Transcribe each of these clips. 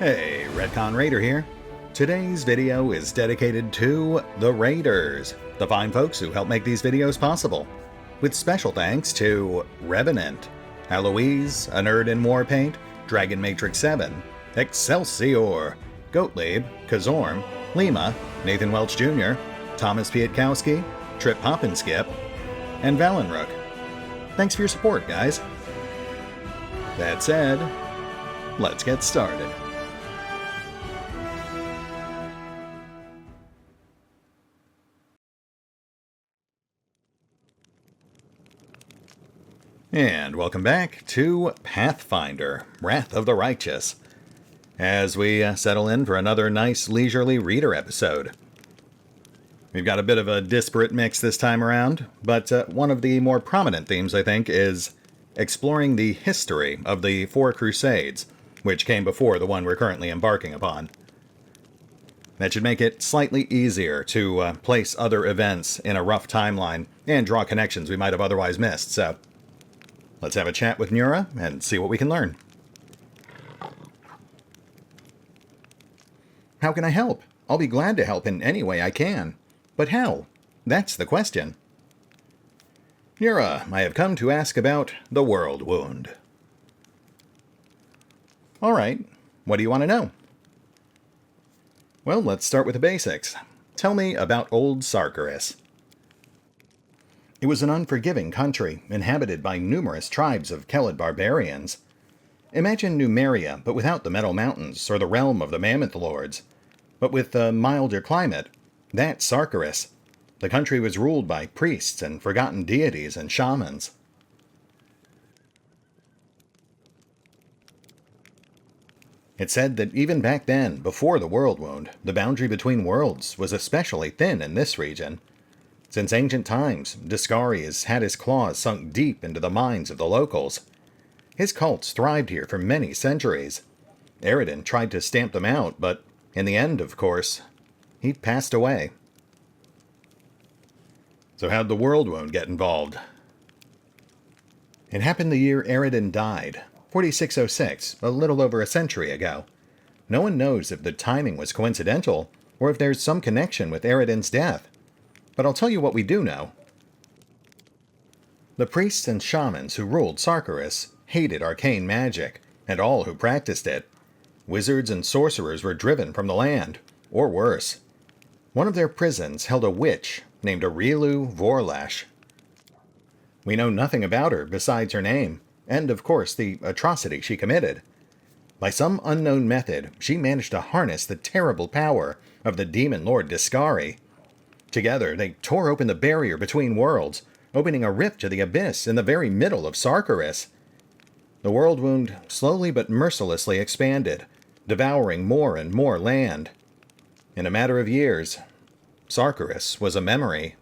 Hey, Redcon Raider here. Today's video is dedicated to the Raiders, the fine folks who help make these videos possible. With special thanks to Revenant, Eloise, A Nerd in Warpaint, Dragon Matrix 7, Excelsior, Gottlieb, Kazorm, Lima, Nathan Welch Jr., Thomas Pietkowski, Trip Hoppenskip, and Valenrook. Thanks for your support, guys. That said, let's get started. And welcome back to Pathfinder, Wrath of the Righteous, as we settle in for another nice leisurely reader episode. We've got a bit of a disparate mix this time around, but one of the more prominent themes, I think, is exploring the history of the Four Crusades, which came before the one we're currently embarking upon. That should make it slightly easier to place other events in a rough timeline and draw connections we might have otherwise missed, so let's have a chat with Nura and see what we can learn. How can I help? I'll be glad to help in any way I can. But how? That's the question. Nura, I have come to ask about the World Wound. Alright, what do you want to know? Well, let's start with the basics. Tell me about old Sargeras. It was an unforgiving country, inhabited by numerous tribes of Kelid barbarians. Imagine Numeria, but without the Metal Mountains or the realm of the Mammoth Lords. But with a milder climate. That's Sargeras. The country was ruled by priests and forgotten deities and shamans. It said that even back then, before the World Wound, the boundary between worlds was especially thin in this region. Since ancient times, Discari has had his claws sunk deep into the minds of the locals. His cults thrived here for many centuries. Eridan tried to stamp them out, but in the end, of course, he passed away. So how'd the World Wound get involved? It happened the year Eridan died, 4606, a little over a century ago. No one knows if the timing was coincidental, or if there's some connection with Eridan's death. But I'll tell you what we do know. The priests and shamans who ruled Sargeras hated arcane magic, and all who practiced it. Wizards and sorcerers were driven from the land, or worse. One of their prisons held a witch named Arilu Vorlash. We know nothing about her besides her name, and of course the atrocity she committed. By some unknown method, she managed to harness the terrible power of the demon lord Discari. Together, they tore open the barrier between worlds, opening a rift to the abyss in the very middle of Sargeras. The World Wound slowly but mercilessly expanded, devouring more and more land. In a matter of years, Sargeras was a memory.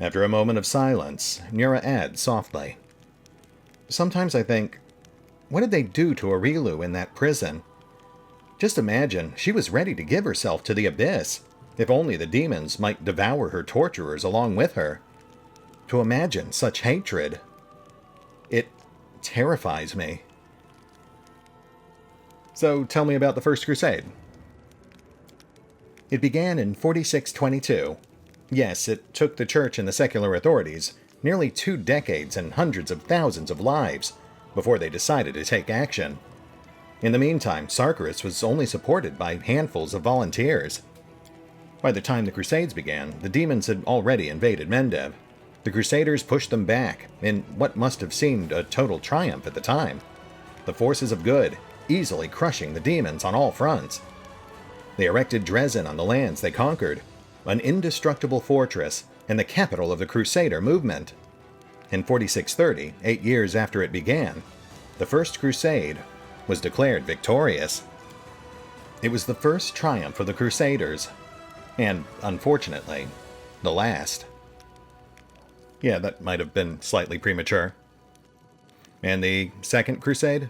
After a moment of silence, Nura adds softly, "Sometimes I think, what did they do to Arilu in that prison? Just imagine, she was ready to give herself to the abyss. If only the demons might devour her torturers along with her. To imagine such hatred, it terrifies me." So tell me about the First Crusade. It began in 4622. Yes, it took the church and the secular authorities nearly 2 decades and hundreds of thousands of lives before they decided to take action. In the meantime, Sargeras was only supported by handfuls of volunteers. By the time the Crusades began, the demons had already invaded Mendev. The Crusaders pushed them back, in what must have seemed a total triumph at the time. The forces of good, easily crushing the demons on all fronts. They erected Dresden on the lands they conquered, an indestructible fortress and the capital of the Crusader movement. In 4630, 8 years after it began, the First Crusade was declared victorious. It was the first triumph of the Crusaders, and, unfortunately, the last. Yeah, that might have been slightly premature. And the Second Crusade?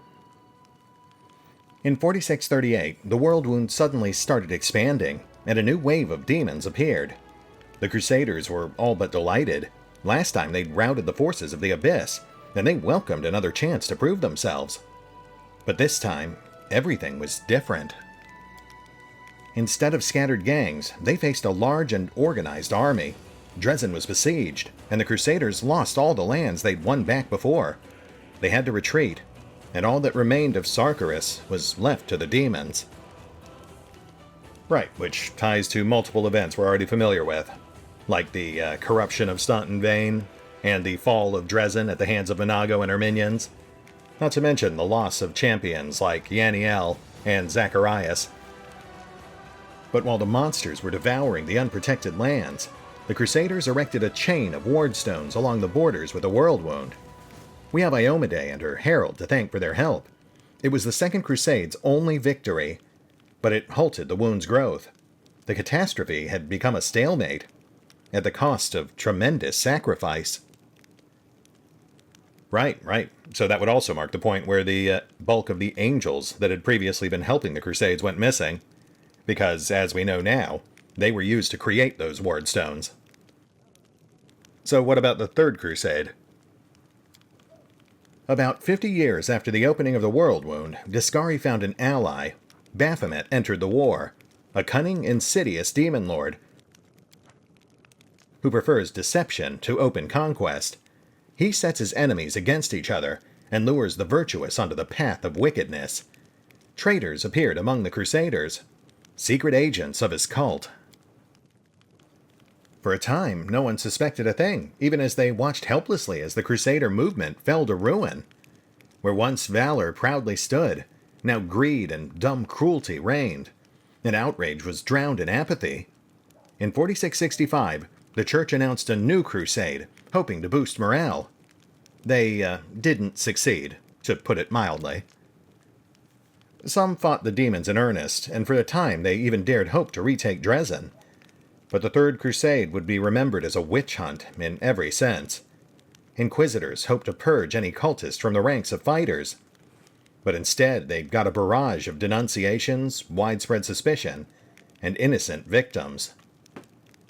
In 4638, the World Wound suddenly started expanding, and a new wave of demons appeared. The Crusaders were all but delighted. Last time they'd routed the forces of the Abyss, and they welcomed another chance to prove themselves. But this time, everything was different. Instead of scattered gangs, they faced a large and organized army. Dresden was besieged, and the Crusaders lost all the lands they'd won back before. They had to retreat, and all that remained of Sarkarus was left to the demons. Right, which ties to multiple events we're already familiar with, like the corruption of Staunton Vane, and the fall of Dresden at the hands of Menago and her minions. Not to mention the loss of champions like Yaniel and Zacharias. But while the monsters were devouring the unprotected lands, the Crusaders erected a chain of wardstones along the borders with a world wound. We have Iomedae and her herald to thank for their help. It was the Second Crusade's only victory, but it halted the wound's growth. The catastrophe had become a stalemate, at the cost of tremendous sacrifice. Right. So that would also mark the point where the bulk of the angels that had previously been helping the Crusades went missing, because, as we know now, they were used to create those wardstones. So what about the Third Crusade? About 50 years after the opening of the World Wound, Discari found an ally. Baphomet entered the war, a cunning, insidious demon lord who prefers deception to open conquest. He sets his enemies against each other and lures the virtuous onto the path of wickedness. Traitors appeared among the Crusaders, secret agents of his cult. For a time, no one suspected a thing, even as they watched helplessly as the Crusader movement fell to ruin. Where once valor proudly stood, now greed and dumb cruelty reigned, and outrage was drowned in apathy. In 4665, the Church announced a new crusade, hoping to boost morale. They didn't succeed, to put it mildly. Some fought the demons in earnest, and for a time they even dared hope to retake Dresden. But the Third Crusade would be remembered as a witch hunt in every sense. Inquisitors hoped to purge any cultist from the ranks of fighters. But instead they got a barrage of denunciations, widespread suspicion, and innocent victims.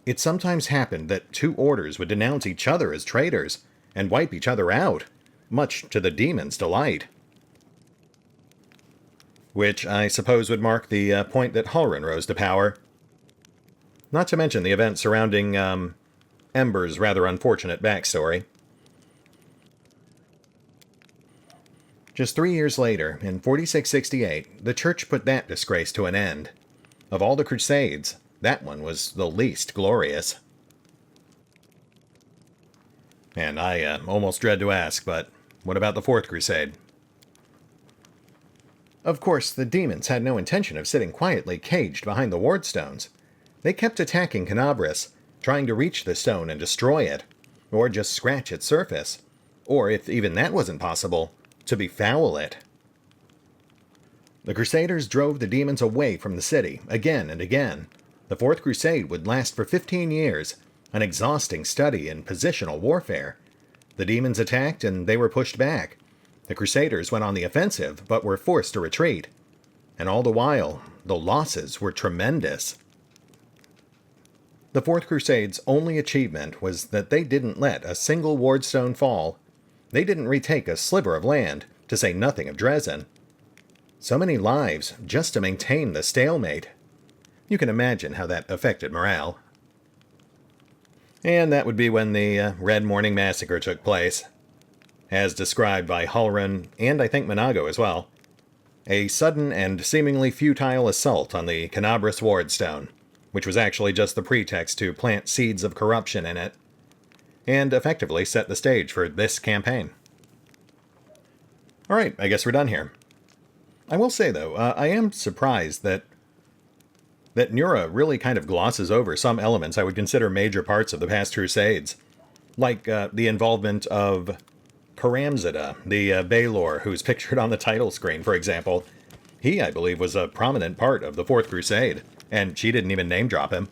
It sometimes happened that two orders would denounce each other as traitors and wipe each other out, much to the demons' delight. Which I suppose would mark the point that Halrin rose to power. Not to mention the events surrounding Ember's rather unfortunate backstory. Just 3 years later, in 4668, the Church put that disgrace to an end. Of all the Crusades, that one was the least glorious. And I almost dread to ask, but what about the Fourth Crusade? Of course, the demons had no intention of sitting quietly caged behind the wardstones. They kept attacking Canabris, trying to reach the stone and destroy it, or just scratch its surface, or if even that wasn't possible, to befoul it. The Crusaders drove the demons away from the city, again and again. The Fourth Crusade would last for 15 years, an exhausting study in positional warfare. The demons attacked and they were pushed back. The Crusaders went on the offensive, but were forced to retreat. And all the while, the losses were tremendous. The Fourth Crusade's only achievement was that they didn't let a single wardstone fall. They didn't retake a sliver of land, to say nothing of Dresden. So many lives just to maintain the stalemate. You can imagine how that affected morale. And that would be when the Red Morning Massacre took place. As described by Halrin, and I think Menago as well. A sudden and seemingly futile assault on the Canabris Wardstone, which was actually just the pretext to plant seeds of corruption in it, and effectively set the stage for this campaign. Alright, I guess we're done here. I will say, though, I am surprised that Nura really kind of glosses over some elements I would consider major parts of the past Crusades, like the involvement of Karamzida, the Baelor who's pictured on the title screen, for example. He, I believe, was a prominent part of the Fourth Crusade, and she didn't even name-drop him.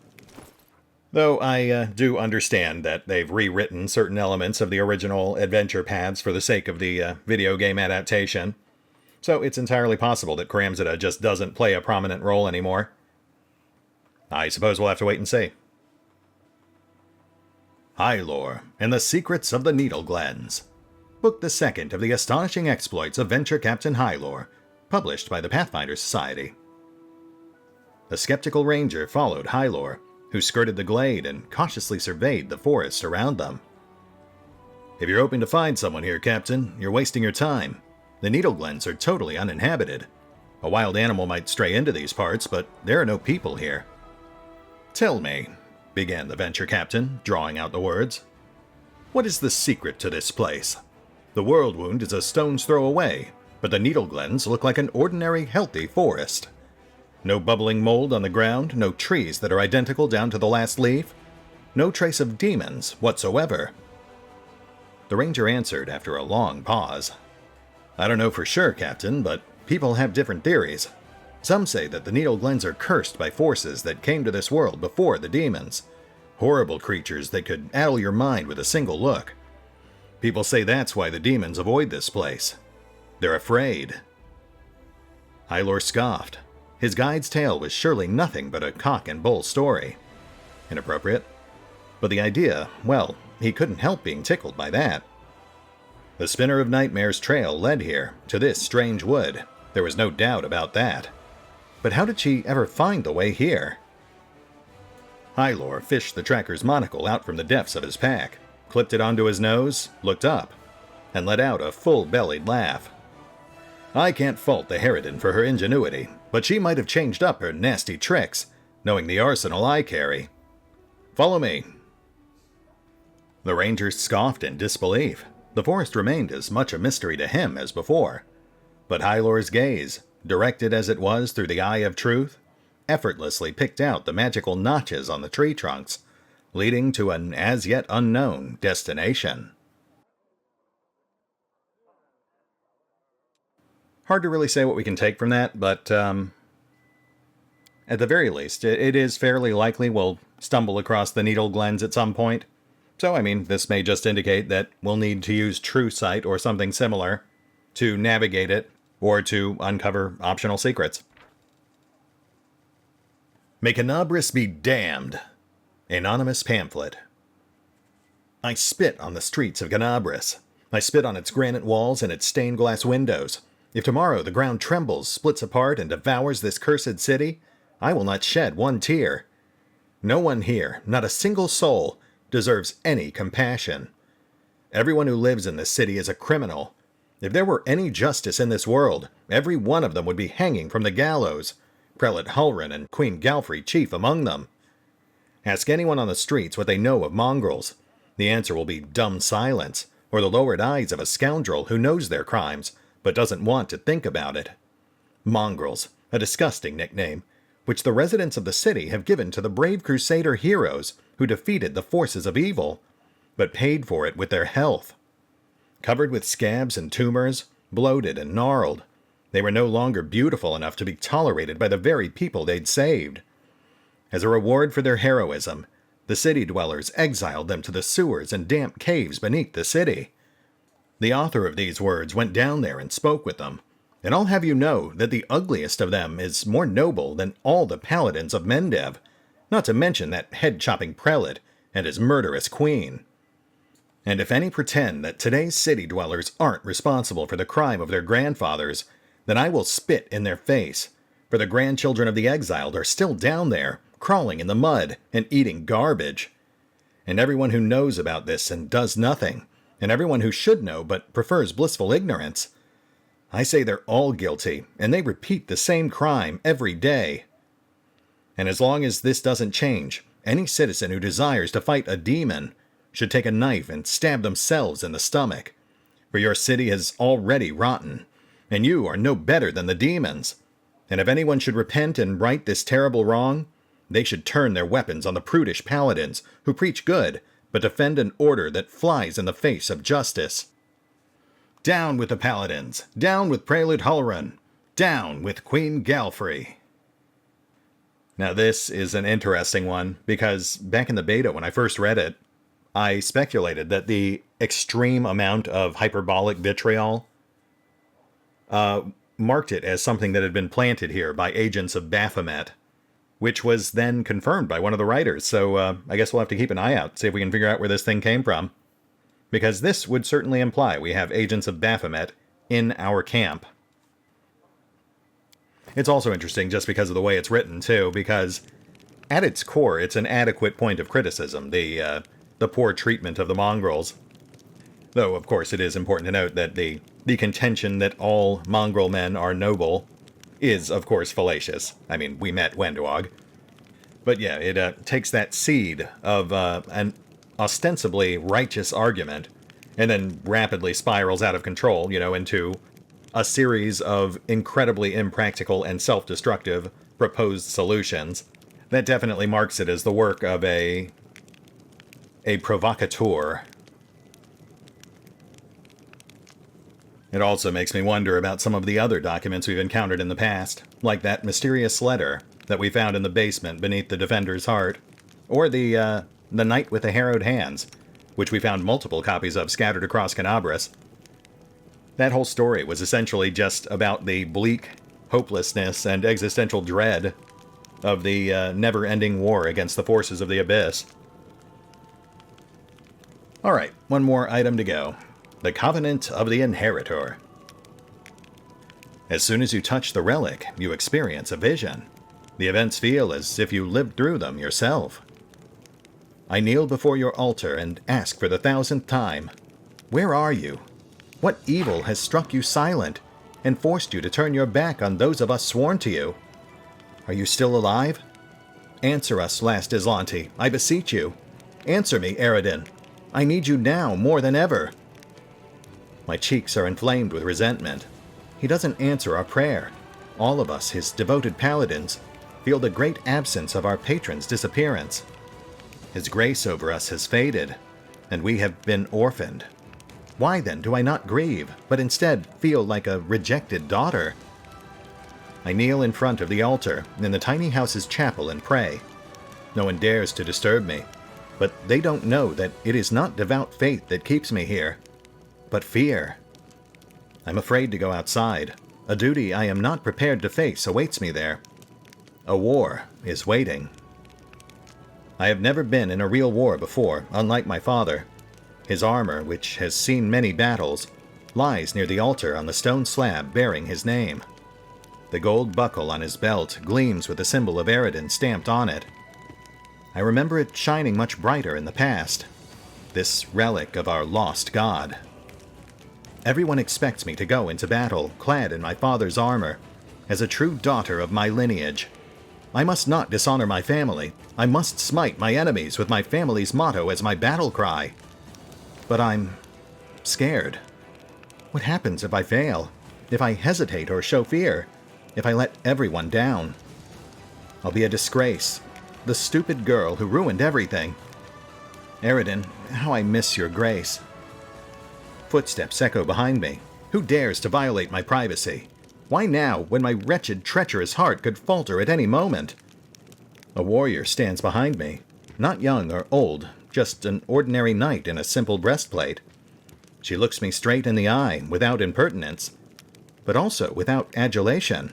Though I do understand that they've rewritten certain elements of the original adventure paths for the sake of the video game adaptation, so it's entirely possible that Karamzida just doesn't play a prominent role anymore. I suppose we'll have to wait and see. Hylor and the Secrets of the Needle Glens. Book the second of the astonishing exploits of Venture Captain Hylor, published by the Pathfinder Society. A skeptical ranger followed Hylor, who skirted the glade and cautiously surveyed the forest around them. "If you're hoping to find someone here, Captain, you're wasting your time. The Needleglens are totally uninhabited. A wild animal might stray into these parts, but there are no people here." "Tell me," began the venture captain, drawing out the words, "what is the secret to this place? The World Wound is a stone's throw away, but the Needleglens look like an ordinary, healthy forest. No bubbling mold on the ground, no trees that are identical down to the last leaf, no trace of demons whatsoever." The ranger answered after a long pause. "I don't know for sure, Captain, but people have different theories. Some say that the Needleglens are cursed by forces that came to this world before the demons. Horrible creatures that could addle your mind with a single look. People say that's why the demons avoid this place. They're afraid." Hylor scoffed. His guide's tale was surely nothing but a cock and bull story. Inappropriate. But the idea, well, he couldn't help being tickled by that. The Spinner of Nightmares trail led here, to this strange wood. There was no doubt about that. But how did she ever find the way here? Hylor fished the tracker's monocle out from the depths of his pack, clipped it onto his nose, looked up, and let out a full-bellied laugh. "I can't fault the Harridan for her ingenuity, but she might have changed up her nasty tricks, knowing the arsenal I carry. Follow me." The ranger scoffed in disbelief. The forest remained as much a mystery to him as before. But Hylor's gaze, directed as it was through the eye of truth, effortlessly picked out the magical notches on the tree trunks, leading to an as-yet unknown destination. Hard to really say what we can take from that, but at the very least, it is fairly likely we'll stumble across the Needleglens at some point. So, I mean, this may just indicate that we'll need to use True Sight or something similar to navigate it or to uncover optional secrets. May Canabris be damned. Anonymous pamphlet. I spit on the streets of Canabris. I spit on its granite walls and its stained glass windows. If tomorrow the ground trembles, splits apart, and devours this cursed city, I will not shed one tear. No one here, not a single soul, deserves any compassion. Everyone who lives in this city is a criminal. If there were any justice in this world, every one of them would be hanging from the gallows, Prelate Hulren and Queen Galfrey chief among them. Ask anyone on the streets what they know of mongrels. The answer will be dumb silence, or the lowered eyes of a scoundrel who knows their crimes, but doesn't want to think about it. Mongrels, a disgusting nickname, which the residents of the city have given to the brave Crusader heroes who defeated the forces of evil, but paid for it with their health. Covered with scabs and tumors, bloated and gnarled, they were no longer beautiful enough to be tolerated by the very people they'd saved. As a reward for their heroism, the city dwellers exiled them to the sewers and damp caves beneath the city. The author of these words went down there and spoke with them, and I'll have you know that the ugliest of them is more noble than all the paladins of Mendev, not to mention that head-chopping prelate and his murderous queen. And if any pretend that today's city dwellers aren't responsible for the crime of their grandfathers, then I will spit in their face, for the grandchildren of the exiled are still down there, crawling in the mud and eating garbage. And everyone who knows about this and does nothing, and everyone who should know but prefers blissful ignorance, I say they're all guilty, and they repeat the same crime every day. And as long as this doesn't change, any citizen who desires to fight a demon should take a knife and stab themselves in the stomach, for your city is already rotten, and you are no better than the demons. And if anyone should repent and right this terrible wrong, they should turn their weapons on the prudish paladins who preach good, but defend an order that flies in the face of justice. Down with the paladins! Down with Prelate Hulren! Down with Queen Galfrey! Now this is an interesting one, because back in the beta when I first read it, I speculated that the extreme amount of hyperbolic vitriol marked it as something that had been planted here by agents of Baphomet, which was then confirmed by one of the writers. So I guess we'll have to keep an eye out, see if we can figure out where this thing came from. Because this would certainly imply we have agents of Baphomet in our camp. It's also interesting just because of the way it's written, too, because at its core, it's an adequate point of criticism, the poor treatment of the mongrels. Though, of course, it is important to note that the contention that all mongrel men are noble is, of course, fallacious. I mean, we met Wendwag. But yeah, it takes that seed of an ostensibly righteous argument and then rapidly spirals out of control, into a series of incredibly impractical and self-destructive proposed solutions. That definitely marks it as the work of a provocateur. It also makes me wonder about some of the other documents we've encountered in the past, like that mysterious letter that we found in the basement beneath the Defender's heart, or the Knight with the Harrowed Hands, which we found multiple copies of scattered across Canabras. That whole story was essentially just about the bleak hopelessness and existential dread of the never-ending war against the forces of the Abyss. Alright, one more item to go. The Covenant of the Inheritor. As soon as you touch the relic, you experience a vision. The events feel as if you lived through them yourself. I kneel before your altar and ask for the 1000th time, where are you? What evil has struck you silent and forced you to turn your back on those of us sworn to you? Are you still alive? Answer us, last Islanti, I beseech you. Answer me, Eredin. I need you now more than ever. My cheeks are inflamed with resentment. He doesn't answer our prayer. All of us, his devoted paladins, feel the great absence of our patron's disappearance. His grace over us has faded, and we have been orphaned. Why then do I not grieve, but instead feel like a rejected daughter? I kneel in front of the altar in the tiny house's chapel and pray. No one dares to disturb me, but they don't know that it is not devout faith that keeps me here, but fear. I'm afraid to go outside. A duty I am not prepared to face awaits me there. A war is waiting. I have never been in a real war before, unlike my father. His armor, which has seen many battles, lies near the altar on the stone slab bearing his name. The gold buckle on his belt gleams with the symbol of Eredin stamped on it. I remember it shining much brighter in the past. This relic of our lost god. Everyone expects me to go into battle, clad in my father's armor, as a true daughter of my lineage. I must not dishonor my family. I must smite my enemies with my family's motto as my battle cry. But I'm scared. What happens if I fail? If I hesitate or show fear? If I let everyone down? I'll be a disgrace. The stupid girl who ruined everything. Eredin, how I miss your grace. Footsteps echo behind me. Who dares to violate my privacy? Why now, when my wretched, treacherous heart could falter at any moment? A warrior stands behind me. Not young or old, just an ordinary knight in a simple breastplate. She looks me straight in the eye, without impertinence, but also without adulation.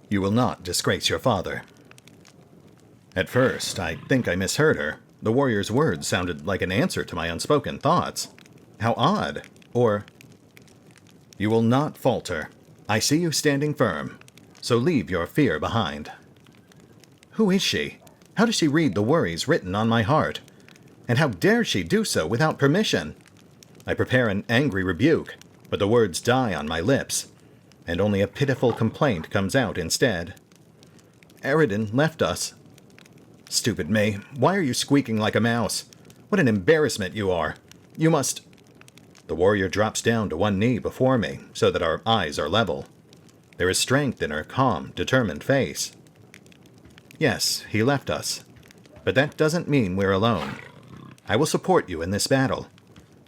You will not disgrace your father. At first, I think I misheard her. The warrior's words sounded like an answer to my unspoken thoughts. How odd. Or, you will not falter. I see you standing firm, so leave your fear behind. Who is she? How does she read the worries written on my heart? And how dare she do so without permission? I prepare an angry rebuke, but the words die on my lips, and only a pitiful complaint comes out instead. Eredin left us. Stupid me, why are you squeaking like a mouse? What an embarrassment you are. You must... The warrior drops down to one knee before me, so that our eyes are level. There is strength in her calm, determined face. Yes, he left us. But that doesn't mean we're alone. I will support you in this battle.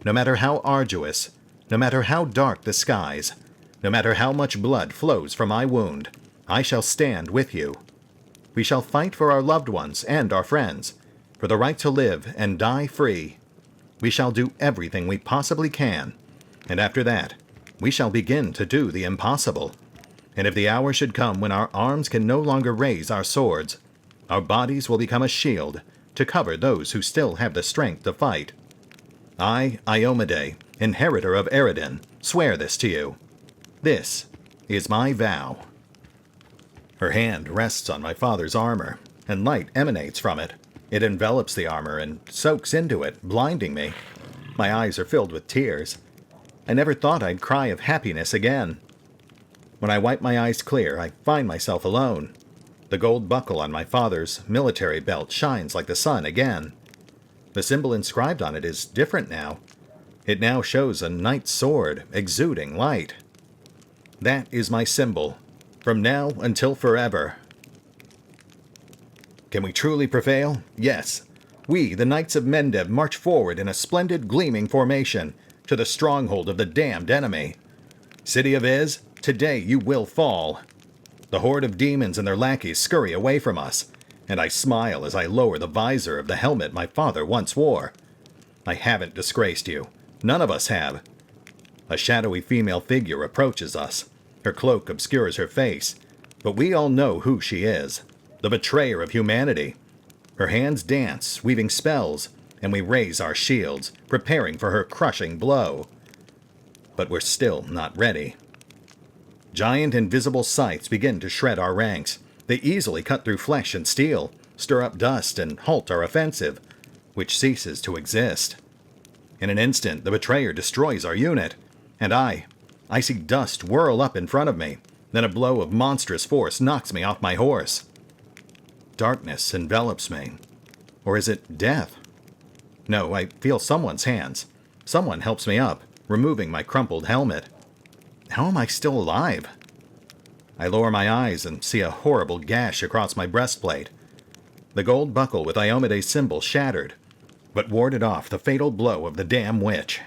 No matter how arduous, no matter how dark the skies, no matter how much blood flows from my wound, I shall stand with you. We shall fight for our loved ones and our friends, for the right to live and die free. We shall do everything we possibly can, and after that, we shall begin to do the impossible. And if the hour should come when our arms can no longer raise our swords, our bodies will become a shield to cover those who still have the strength to fight. I, Iomedae, inheritor of Eredin, swear this to you. This is my vow. Her hand rests on my father's armor, and light emanates from it. It envelops the armor and soaks into it, blinding me. My eyes are filled with tears. I never thought I'd cry of happiness again. When I wipe my eyes clear, I find myself alone. The gold buckle on my father's military belt shines like the sun again. The symbol inscribed on it is different now. It now shows a knight's sword, exuding light. That is my symbol, from now until forever. Can we truly prevail? Yes. We, the Knights of Mendev, march forward in a splendid gleaming formation to the stronghold of the damned enemy. City of Iz, today you will fall. The horde of demons and their lackeys scurry away from us, and I smile as I lower the visor of the helmet my father once wore. I haven't disgraced you. None of us have. A shadowy female figure approaches us. Her cloak obscures her face, but we all know who she is. The betrayer of humanity. Her hands dance, weaving spells, and we raise our shields, preparing for her crushing blow. But we're still not ready. Giant invisible scythes begin to shred our ranks. They easily cut through flesh and steel, stir up dust, and halt our offensive, which ceases to exist. In an instant, the betrayer destroys our unit, and I see dust whirl up in front of me. Then a blow of monstrous force knocks me off my horse. Darkness envelops me. Or is it death? No, I feel someone's hands. Someone helps me up, removing my crumpled helmet. How am I still alive? I lower my eyes and see a horrible gash across my breastplate. The gold buckle with Iomede's symbol shattered, but warded off the fatal blow of the damn witch.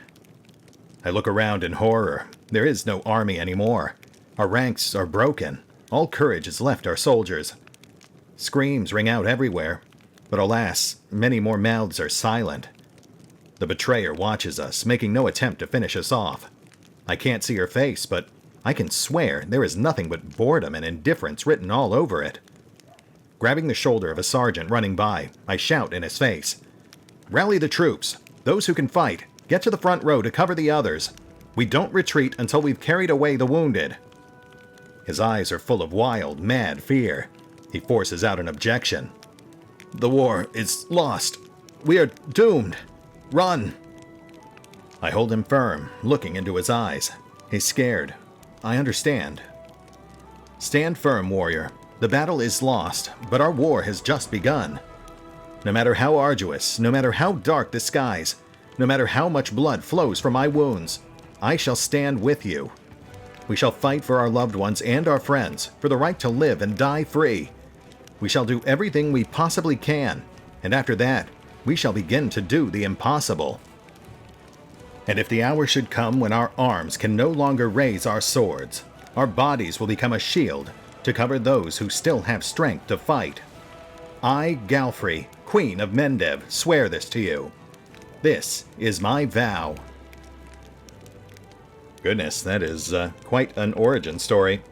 I look around in horror. There is no army anymore. Our ranks are broken. All courage has left our soldiers. Screams ring out everywhere, but alas, many more mouths are silent. The betrayer watches us, making no attempt to finish us off. I can't see her face, but I can swear there is nothing but boredom and indifference written all over it. Grabbing the shoulder of a sergeant running by, I shout in his face, "Rally the troops! Those who can fight, get to the front row to cover the others. We don't retreat until we've carried away the wounded." His eyes are full of wild, mad fear. He forces out an objection. "The war is lost. We are doomed. Run!" I hold him firm, looking into his eyes. He's scared. I understand. "Stand firm, warrior. The battle is lost, but our war has just begun. No matter how arduous, no matter how dark the skies, no matter how much blood flows from my wounds, I shall stand with you. We shall fight for our loved ones and our friends, for the right to live and die free. We shall do everything we possibly can, and after that, we shall begin to do the impossible. And if the hour should come when our arms can no longer raise our swords, our bodies will become a shield to cover those who still have strength to fight. I, Galfrey, Queen of Mendev, swear this to you. This is my vow." Goodness, that is quite an origin story.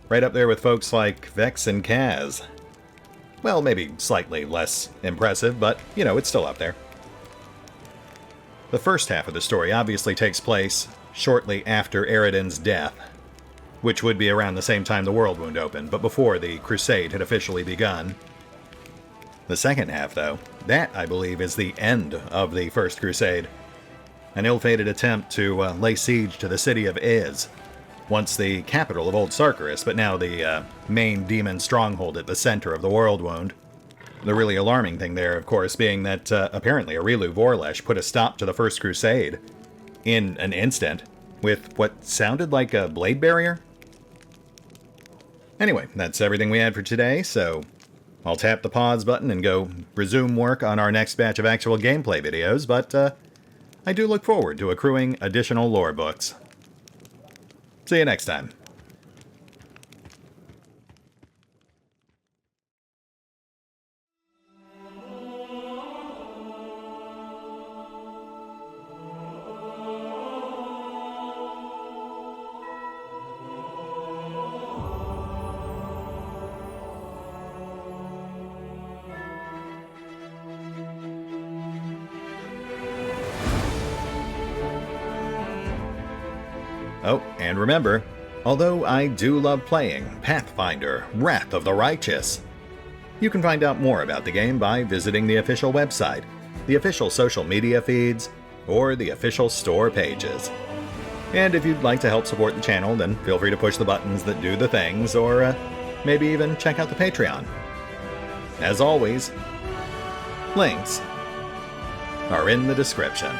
Right up there with folks like Vex and Kaz. Well, maybe slightly less impressive, but, it's still up there. The first half of the story obviously takes place shortly after Eredin's death, which would be around the same time the World Wound opened, but before the Crusade had officially begun. The second half, though, that, I believe, is the end of the First Crusade. An ill-fated attempt to lay siege to the city of Iz, once the capital of Old Sarkarus, but now the main demon stronghold at the center of the World Wound. The really alarming thing there, of course, being that apparently Aurilu Vorlesh put a stop to the First Crusade in an instant with what sounded like a blade barrier. Anyway, that's everything we had for today, so I'll tap the pause button and go resume work on our next batch of actual gameplay videos, but I do look forward to accruing additional lore books. See you next time. Oh, and remember, although I do love playing Pathfinder: Wrath of the Righteous. You can find out more about the game by visiting the official website, the official social media feeds, or the official store pages. And if you'd like to help support the channel, then feel free to push the buttons that do the things, or maybe even check out the Patreon. As always, links are in the description.